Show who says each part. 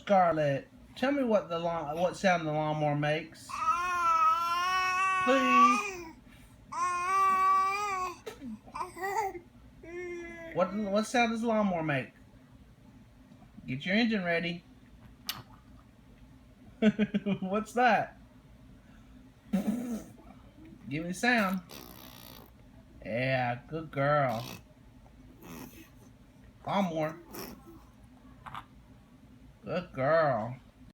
Speaker 1: Scarlett, tell me what sound the lawnmower makes. Please. What sound does the lawnmower make? Get your engine ready. What's that? Give me the sound. Yeah, good girl. Lawnmower. Good girl.